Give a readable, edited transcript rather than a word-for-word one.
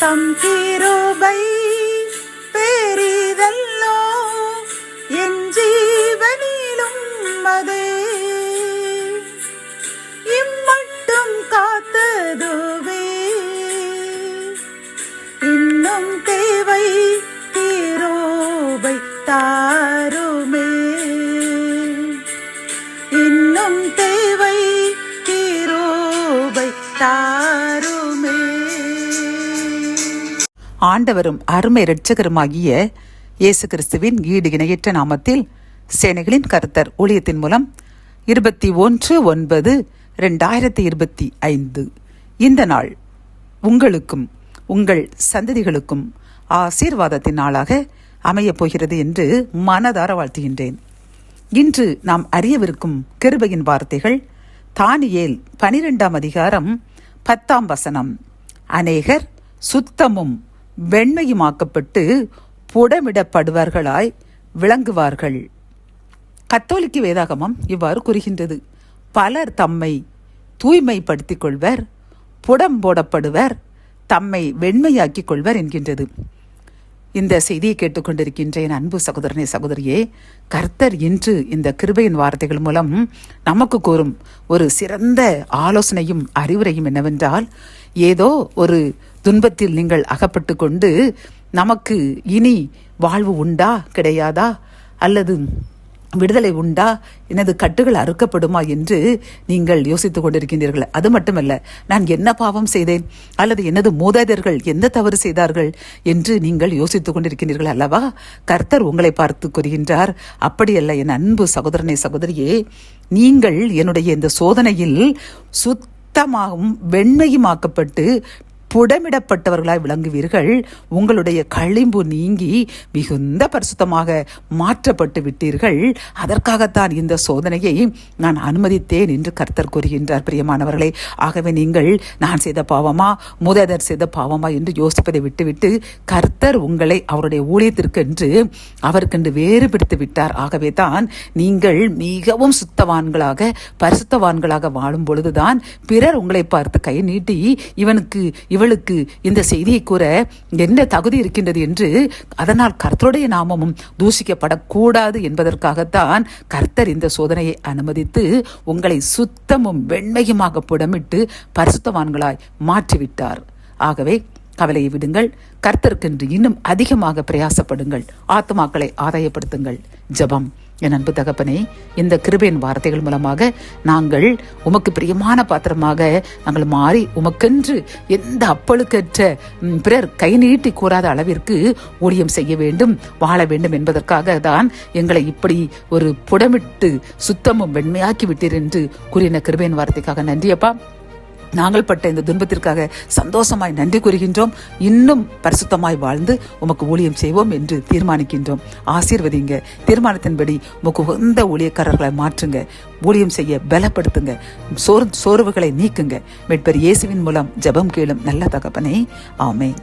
தம் கிருபை பெரிதல்லோ என் ஜீவனிலும் அதே இம்மட்டும் காத்ததுவே இன்னும் தேவை கிருபை தாருமே இன்னும் தேவை கிருபை தாருமே. ஆண்டவரும் அருமை இரட்சகருமாகிய இயேசு கிறிஸ்துவின் ஈடு இணையற்ற நாமத்தில் சேனைகளின் கர்த்தர் ஊழியத்தின் மூலம் 21/9/2025 இந்த நாள் உங்களுக்கும் உங்கள் சந்ததிகளுக்கும் ஆசீர்வாதத்தின் நாளாக அமையப் போகிறது என்று மனதார வாழ்த்துகின்றேன். இன்று நாம் அறியவிருக்கும் கிருபையின் வார்த்தைகள் தானியேல் 12ஆம் அதிகாரம் 10ஆம் வசனம். அநேகர் சுத்தமும் வெண்மையுமாக்கப்பட்டு புடமிடப்படுவார்களாய் விளங்குவார்கள். கத்தோலிக்க வேதாகமம் இவ்வாறு கூறுகின்றது. பலர் தம்மை தூய்மைப்படுத்திக் கொள்வர், புடம் போடப்படுவர், தம்மை வெண்மையாக்கிக் கொள்வர் என்கின்றது. இந்த செய்தியை கேட்டுக்கொண்டிருக்கின்ற என் அன்பு சகோதரனே சகோதரியே, கர்த்தர் இன்று இந்த கிருபையின் வார்த்தைகள் மூலம் நமக்கு கூறும் ஒரு சிறந்த ஆலோசனையும் அறிவுரையும் என்னவென்றால், ஏதோ ஒரு துன்பத்தில் நீங்கள் அகப்பட்டு கொண்டு நமக்கு இனி வாழ்வு உண்டா கிடையாதா, அல்லது விடுதலை உண்டா, எனது கட்டுகள் அறுக்கப்படுமா என்று நீங்கள் யோசித்துக் கொண்டிருக்கின்றீர்கள். அது மட்டுமல்ல, நான் என்ன பாவம் செய்தேன் அல்லது எனது மூதாதையர்கள் எந்த தவறு செய்தார்கள் என்று நீங்கள் யோசித்துக் கொண்டிருக்கின்றீர்கள் அல்லவா? கர்த்தர் உங்களை பார்த்து கூறுகின்றார், அப்படியல்ல என் அன்பு சகோதரனே சகோதரியே, நீங்கள் என்னுடைய இந்த சோதனையில் சுத்தமாகவும் வெண்மையுமாக்கப்பட்டு புடமிடப்பட்டவர்களாய் விளங்குவீர்கள். உங்களுடைய களிம்பு நீங்கி மிகுந்த பரிசுத்தமாக மாற்றப்பட்டு விட்டீர்கள். அதற்காகத்தான் இந்த சோதனையை நான் அனுமதித்தேன் என்று கர்த்தர் கூறுகின்றார். பிரியமானவர்களே, ஆகவே நீங்கள் நான் செய்த பாவமா மூதாதையர் செய்த பாவமா என்று யோசிப்பதை விட்டுவிட்டு கர்த்தர் உங்களை அவருடைய ஊழியத்திற்கென்று அவருக்கென்று வேறுபடுத்தி விட்டார். ஆகவே தான் நீங்கள் மிகவும் சுத்தவான்களாக பரிசுத்தவான்களாக வாழும் பொழுதுதான் பிறர் உங்களை பார்த்து கை நீட்டி இவளுக்கு இந்த செய்தியை கூற என்ன தகுதி இருக்கின்றது என்று, அதனால் கர்த்தருடைய நாமமும் தூஷிக்கப்படக்கூடாது என்பதற்காகத்தான் கர்த்தர் இந்த சோதனையை அனுமதித்து உங்களை சுத்தமும் வெண்மையுமாக புடமிட்டு பரிசுத்தவான்களாய் மாற்றிவிட்டார். ஆகவே கவலையை விடுங்கள், கர்த்தருக்கென்று இன்னும் அதிகமாக பிரயாசப்படுங்கள், ஆத்மாக்களை ஆதாயப்படுத்துங்கள். ஜெபம். என் அன்பு தகப்பனே, இந்த கிருபையின் வார்த்தைகள் மூலமாக நாங்கள் உமக்கு பிரியமான பாத்திரமாக நாங்கள் மாறி உமக்கென்று எந்த அப்பழுக்கற்ற பிறர் கை நீட்டி கூறாத அளவிற்கு ஊழியம் செய்ய வேண்டும், வாழ வேண்டும் என்பதற்காக தான் எங்களை இப்படி ஒரு புடமிட்டு சுத்தமும் வெண்மையாக்கி விட்டீர் என்று கூறின கிருபையின் வார்த்தைக்காக நன்றியப்பா. நாங்கள் பட்ட இந்த துன்பத்திற்காக சந்தோஷமாய் நன்றி கூறுகின்றோம். இன்னும் பரிசுத்தமாய் வாழ்ந்து உமக்கு ஊழியம் செய்வோம் என்று தீர்மானிக்கின்றோம். ஆசீர்வதிங்க. தீர்மானத்தின்படி உமக்கு உகந்த ஊழியக்காரர்களை மாற்றுங்க, ஊழியம் செய்ய பலப்படுத்துங்க, சோர்வுகளை நீக்குங்க. மீட்பர் இயேசுவின் மூலம் ஜெபம் கேளும் நல்ல தகப்பனே, ஆமென்.